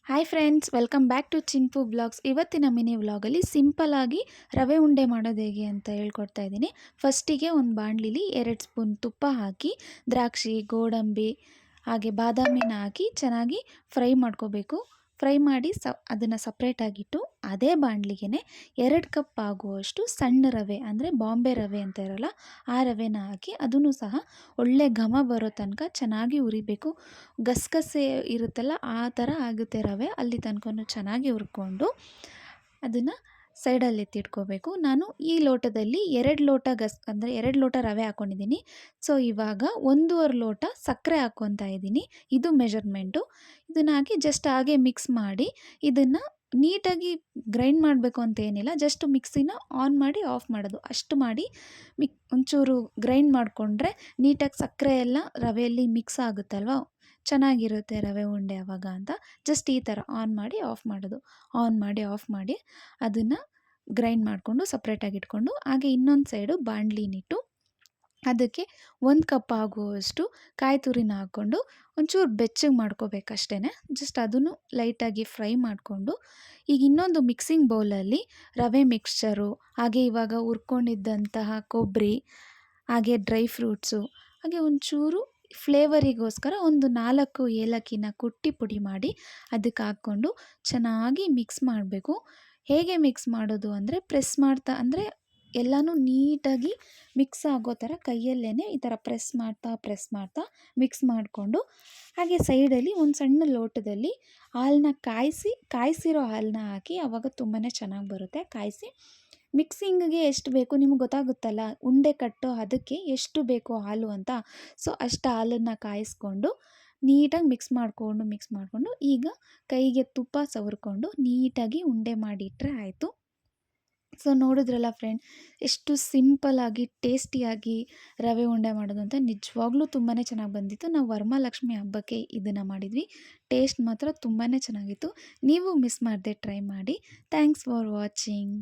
Hi friends, welcome back to Chinpu blogs. ಇವತ್ತಿನ mini ವ್ಲಾಗಲ್ಲಿ ಸಿಂಪಲ್ಲಾಗಿ ರವೆ ಉಂಡೆ ಮಾಡೋದು ಹೇಗೆ ಅಂತ ಹೇಳ್ಕೊಡ್ತಾ ಇದ್ದೀನಿ. ಫಸ್ಟಿಗೆ ಒಂದು ಬಾಣಲಿಲಿ 2 ಸ್ಪೂನ್ ತುಪ್ಪ ಹಾಕಿ ದ್ರಾಕ್ಷಿ, ಗೋಡಂಬಿ ಹಾಗೆ ಬಾದಾಮಿನ ಹಾಕಿ ಚೆನ್ನಾಗಿ ಫ್ರೈ ಮಾಡ್ಕೋಬೇಕು. ಫ್ರೈ ಮಾಡಿ ಅದನ್ನು ಸಪ್ರೇಟಾಗಿಟ್ಟು ಅದೇ ಬಾಣಲಿಗೆ 2 ಕಪ್ ಆಗುವಷ್ಟು ಸಣ್ಣ ರವೆ ಅಂದರೆ ಬಾಂಬೆ ರವೆ ಅಂತ ಇರೋಲ್ಲ, ಆ ರವೆನ ಹಾಕಿ ಅದನ್ನು ಸಹ ಒಳ್ಳೆ ಘಮ ಬರೋ ತನಕ ಚೆನ್ನಾಗಿ ಹುರಿಬೇಕು. ಗಸಗಸೆ ಇರುತ್ತಲ್ಲ ಆ ಥರ ಆಗುತ್ತೆ ರವೆ, ಅಲ್ಲಿ ತನಕ ಚೆನ್ನಾಗಿ ಹುರ್ಕೊಂಡು ಅದನ್ನು ಸೈಡಲ್ಲಿ ಎತ್ತಿಟ್ಕೋಬೇಕು. ನಾನು ಈ ಲೋಟದಲ್ಲಿ 2 ಲೋಟ ಅಂದರೆ 2 ಲೋಟ ರವೆ ಹಾಕ್ಕೊಂಡಿದ್ದೀನಿ. ಸೊ ಇವಾಗ 1.5 ಲೋಟ ಸಕ್ಕರೆ ಹಾಕ್ಕೊತಾ ಇದ್ದೀನಿ. ಇದು ಮೆಜರ್ಮೆಂಟು. ಇದನ್ನು ಹಾಕಿ ಜಸ್ಟ್ ಹಾಗೆ ಮಿಕ್ಸ್ ಮಾಡಿ ಇದನ್ನು ನೀಟಾಗಿ ಗ್ರೈಂಡ್ ಮಾಡಬೇಕು ಅಂತ ಏನಿಲ್ಲ, ಜಸ್ಟ್ ಮಿಕ್ಸಿನ ಆನ್ ಮಾಡಿ ಆಫ್ ಮಾಡೋದು ಅಷ್ಟು ಮಾಡಿ ಒಂಚೂರು ಗ್ರೈಂಡ್ ಮಾಡಿಕೊಂಡ್ರೆ ನೀಟಾಗಿ ಸಕ್ಕರೆ ಎಲ್ಲ ರವೆಯಲ್ಲಿ ಮಿಕ್ಸ್ ಆಗುತ್ತಲ್ವ, ಚೆನ್ನಾಗಿರುತ್ತೆ ರವೆ ಉಂಡೆ ಆವಾಗ ಅಂತ. ಜಸ್ಟ್ ಈ ಥರ ಆನ್ ಮಾಡಿ ಆಫ್ ಮಾಡೋದು, ಆನ್ ಮಾಡಿ ಆಫ್ ಮಾಡಿ ಅದನ್ನು ಗ್ರೈಂಡ್ ಮಾಡಿಕೊಂಡು ಸಪ್ರೇಟಾಗಿ ಇಟ್ಕೊಂಡು, ಹಾಗೆ ಇನ್ನೊಂದು ಸೈಡು ಬಾಣಲಿನಿಟ್ಟು ಅದಕ್ಕೆ 1 ಕಪ್ ಆಗುವಷ್ಟು ಕಾಯಿ ತುರಿನ ಹಾಕ್ಕೊಂಡು ಒಂಚೂರು ಬೆಚ್ಚಗೆ ಮಾಡ್ಕೋಬೇಕಷ್ಟೇ. ಜಸ್ಟ್ ಅದನ್ನು ಲೈಟಾಗಿ ಫ್ರೈ ಮಾಡಿಕೊಂಡು ಈಗ ಇನ್ನೊಂದು ಮಿಕ್ಸಿಂಗ್ ಬೌಲಲ್ಲಿ ರವೆ ಮಿಕ್ಸ್ಚರು, ಹಾಗೆ ಇವಾಗ ಹುರ್ಕೊಂಡಿದ್ದಂತಹ ಕೊಬ್ಬರಿ, ಹಾಗೆ ಡ್ರೈ ಫ್ರೂಟ್ಸು, ಹಾಗೆ ಒಂಚೂರು ಫ್ಲೇವರಿಗೋಸ್ಕರ ಒಂದು 4 ಏಲಕ್ಕಿನ ಕುಟ್ಟಿ ಪುಡಿ ಮಾಡಿ ಅದಕ್ಕೆ ಹಾಕ್ಕೊಂಡು ಚೆನ್ನಾಗಿ ಮಿಕ್ಸ್ ಮಾಡಬೇಕು. ಹೇಗೆ ಮಿಕ್ಸ್ ಮಾಡೋದು ಅಂದರೆ ಪ್ರೆಸ್ ಮಾಡ್ತಾ, ಅಂದರೆ ಎಲ್ಲನೂ ನೀಟಾಗಿ ಮಿಕ್ಸ್ ಆಗೋ ಥರ ಕೈಯಲ್ಲೇ ಈ ಥರ ಪ್ರೆಸ್ ಮಾಡ್ತಾ ಮಿಕ್ಸ್ ಮಾಡಿಕೊಂಡು, ಹಾಗೆ ಸೈಡಲ್ಲಿ ಒಂದು ಸಣ್ಣ ಲೋಟದಲ್ಲಿ ಹಾಲನ್ನ ಕಾಯಿಸಿರೋ ಹಾಲನ್ನ ಹಾಕಿ, ಆವಾಗ ತುಂಬಾ ಚೆನ್ನಾಗಿ ಬರುತ್ತೆ. ಕಾಯಿಸಿ ಮಿಕ್ಸಿಂಗಿಗೆ ಎಷ್ಟು ಬೇಕು ನಿಮಗೆ ಗೊತ್ತಾಗುತ್ತಲ್ಲ, ಉಂಡೆ ಕಟ್ಟೋ ಅದಕ್ಕೆ ಎಷ್ಟು ಬೇಕು ಹಾಲು ಅಂತ. ಸೊ ಅಷ್ಟು ಹಾಲನ್ನು ಕಾಯಿಸ್ಕೊಂಡು ನೀಟಾಗಿ ಮಿಕ್ಸ್ ಮಾಡಿಕೊಂಡು ಈಗ ಕೈಗೆ ತುಪ್ಪ ಸವರ್ಕೊಂಡು ನೀಟಾಗಿ ಉಂಡೆ ಮಾಡಿಟ್ರೆ ಆಯಿತು. ಸೊ ನೋಡಿದ್ರಲ್ಲ ಫ್ರೆಂಡ್, ಎಷ್ಟು ಸಿಂಪಲ್ಲಾಗಿ ಟೇಸ್ಟಿಯಾಗಿ ರವೆ ಉಂಡೆ ಮಾಡೋದು ಅಂತ. ನಿಜವಾಗ್ಲೂ ತುಂಬಾ ಚೆನ್ನಾಗಿ ಬಂದಿತ್ತು. ನಾವು ವರಮಹಾಲಕ್ಷ್ಮಿ ಹಬ್ಬಕ್ಕೆ ಇದನ್ನು ಮಾಡಿದ್ವಿ. ಟೇಸ್ಟ್ ಮಾತ್ರ ತುಂಬಾ ಚೆನ್ನಾಗಿತ್ತು. ನೀವು ಮಿಸ್ ಮಾಡದೆ ಟ್ರೈ ಮಾಡಿ. Thanks for watching.